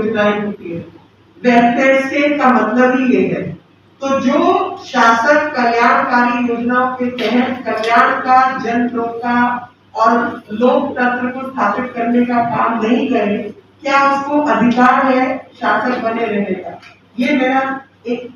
योजनाएं होती है। वेलफेयर स्टेट का मतलब ही ये है। तो जो शासन कल्याणकारी योजनाओं के तहत कल्याण का, जन लोक का और लोकतंत्र को स्थापित करने का काम नहीं करे, क्या उसको अधिकार है शासक बने रहने का? ये मेरा एक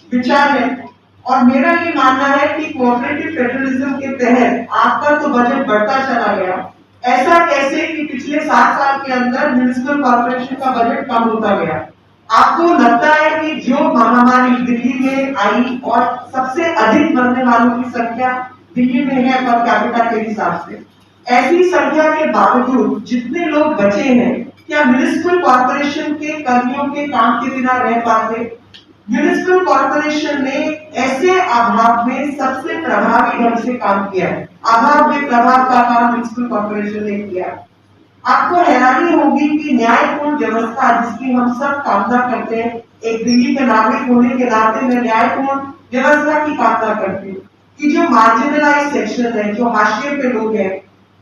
विचार है। और मेरा ये मानना है कि कोऑपरेटिव फेडरलिज्म के तहत आपका तो बजट बढ़ता चला गया, ऐसा कैसे कि पिछले 7 साल के अंदर म्युनिसिपल कॉर्पोरेशन का बजट कम होता गया? आपको लगता है कि जो महामारी दिल्ली में आई और सबसे अधिक मरने वालों की संख्या दिल्ली में है पर कैपिटा के हिसाब से, ऐसी संख्या के बावजूद जितने लोग बचे हैं, क्या म्युनिसिपल कॉर्पोरेशन के कर्मियों के काम के बिना रह पाते? म्युनिसिपल कॉर्पोरेशन ने ऐसे अभाव में सबसे प्रभावी ढंग से काम किया है। अभाव में प्रभाव का काम म्युनिसिपल कॉर्पोरेशन ने किया। आपको हैरानी होगी कि न्यायपूर्ण व्यवस्था जिसकी हम सब कामना करते हैं, एक दिल्ली के नागरिक होने के नाते मैं न्यायपूर्ण व्यवस्था की कामना करती हूँ कि जो मार्जिनलाइज सेक्शन है, जो हाशिए पे लोग हैं,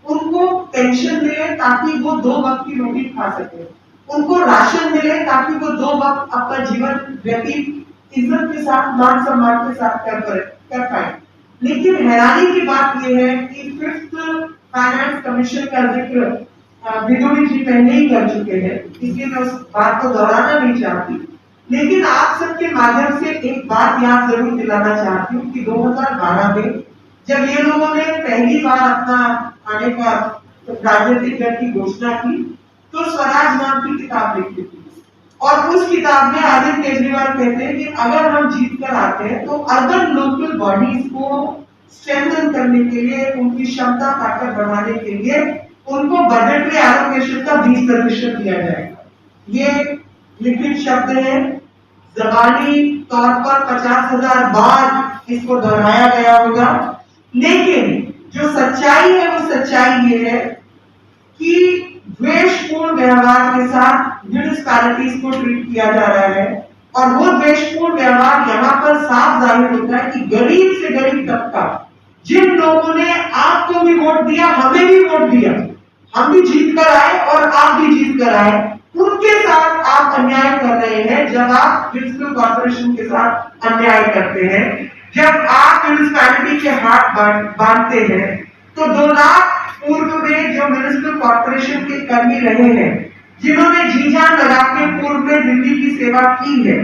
उनको पेंशन मिले ताकि वो 2 वक्त की रोटी खा सके, उनको राशन मिले ताकि वो 2 वक्त अपना जीवन व्यतीत इज्जत के साथ, मान सम्मान के साथ कर पाए। लेकिन हैरानी की बात यह है कि 5th फाइनेंस कमीशन का जिक्र विनोदी जी पहले ही कर चुके हैं, इसलिए मैं उस बात को दोहराना नहीं चाहती। लेकिन आप सबके माध्यम से एक बात याद जरूर दिलाना चाहती हूँ कि 2012 में जब ये लोगों ने पहली बार अपना आने का राजनीतिक दल की घोषणा की, तो स्वराज नाम की किताब लिखी थी और उस किताब में अरविंद केजरीवाल कहते हैं कि अगर हम जीत कर आते हैं तो अर्बन लोकल बॉडीज को स्ट्रेंथन करने के लिए, उनकी क्षमता ताकत बढ़ाने के लिए उनको बजटरी एलोकेशन का 20% दिया जाएगा। ये लिखित शब्द है, जबानी तौर पर 50,000 बार इसको दोहराया गया होगा, लेकिन जो सच्चाई है वो सच्चाई ये है कि द्वेषपूर्ण व्यवहार के साथ म्युनिसिपैलिटीज को ट्रीट किया जा रहा है। और वो द्वेषपूर्ण व्यवहार यहाँ पर साफ जाहिर होता है कि गरीब से गरीब तबका, जिन लोगों ने आपको भी वोट दिया, हमें भी वोट दिया, हम भी जीत कर आए और आप भी जीत कर आए, उनके साथ आप अन्याय कर रहे हैं। जब आप म्युनिसिपल कॉर्पोरेशन के साथ अन्याय करते हैं, जब आप म्युनिसिपैलिटी के हाथ बांधते हैं, तो 2 लाख पूर्व में जो म्युनिसिपल कॉर्पोरेशन के कर्मी रहे हैं, जिन्होंने जी जान लगा के पूर्व में दिल्ली की सेवा की है,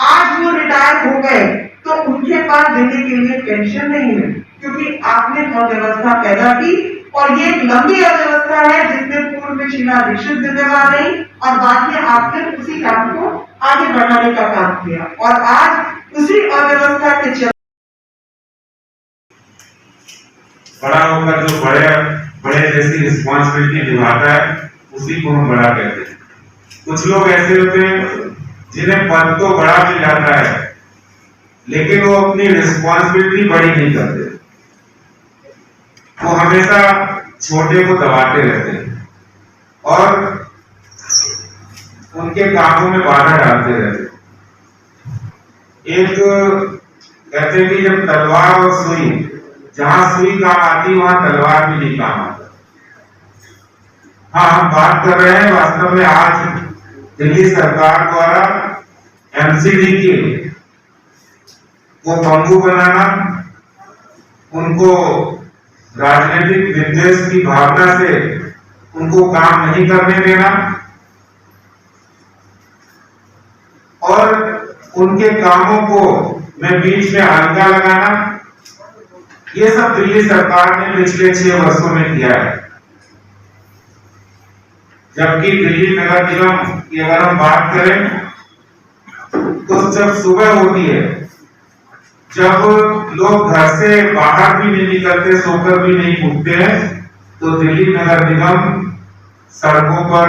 आज वो रिटायर हो गए तो उनके पास देने के लिए पेंशन नहीं है, क्योंकि आपने अव्यवस्था पैदा की। और ये एक लंबी अव्यवस्था है जिसमें पूर्व में शीला दीक्षित जिम्मेवार रही और बाद में आपने उसी काम को आगे बढ़ाने का काम किया और आज उसी अव्यवस्था के चलते बड़ा होकर जो बड़े जैसी रिस्पॉन्सिबिलिटी निभाता है उसी को हम बड़ा कहते हैं। कुछ लोग ऐसे होते हैं जिन्हें पद तो बड़ा मिल जाता है लेकिन वो अपनी रिस्पॉन्सिबिलिटी बड़ी नहीं करते, वो हमेशा छोटे को दबाते रहते हैं और उनके कामों में बाधा डालते रहते हैं। एक कहते हैं कि जब तलवार और सुई, जहां सुई काम आती वहां तलवार भी नहीं काम आता। हाँ, हम बात कर रहे हैं वास्तव में आज दिल्ली सरकार द्वारा एमसीडी के वो तंबू बनाना, उनको राजनीतिक विद्वेष की भावना से उनको काम नहीं करने देना और उनके कामों को में बीच में हल्का लगाना, ये सब दिल्ली सरकार ने पिछले 6 वर्षों में किया है। जबकि दिल्ली नगर निगम की अगर हम बात करें तो जब सुबह होती है, जब लोग घर से बाहर भी नहीं निकलते, सोकर भी नहीं उठते हैं, तो दिल्ली नगर निगम सड़कों पर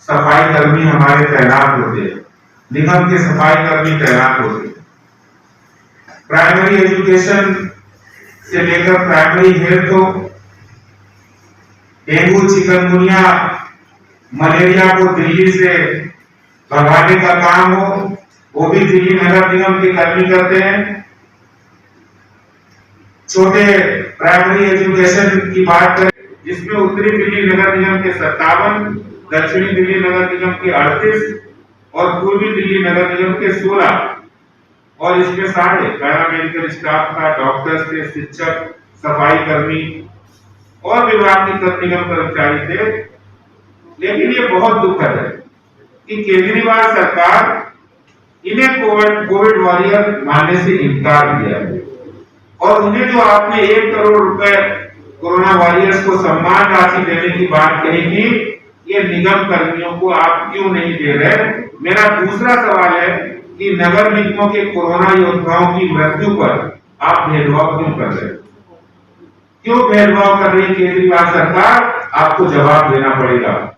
सफाई कर्मी हमारे तैनात होते हैं, निगम के सफाई कर्मी तैनात होते हैं। प्राइमरी एजुकेशन से लेकर प्राइमरी हेल्थ हो, डेंगू, चिकनगुनिया, मलेरिया को दिल्ली से भगाने का काम हो, वो भी दिल्ली नगर निगम के कर्मी करते हैं। छोटे प्राइमरी एजुकेशन की बात करें जिसमें उत्तरी दिल्ली नगर निगम के 57, दक्षिणी दिल्ली नगर निगम के 38 और पूर्वी दिल्ली नगर निगम के 16 और इसमें 60 पैरामेडिकल स्टाफ था, डॉक्टर्स थे, शिक्षक, सफाई कर्मी और विभाग के निगम कर्मचारी थे। लेकिन ये बहुत दुखद है कि केजरीवाल सरकार इन्हें कोविड वॉरियर मानने से इनकार किया है और उन्हें जो आपने 1 करोड़ रुपए कोरोना वॉरियर्स को सम्मान राशि देने की बात कही थी, ये निगम कर्मियों को आप क्यों नहीं दे रहे? मेरा दूसरा सवाल है कि नगर निगमों के कोरोना योद्धाओं की मृत्यु पर आप भेदभाव क्यों कर रहे हैं? क्यों भेदभाव कर रही केजरीवाल सरकार? आपको जवाब देना पड़ेगा।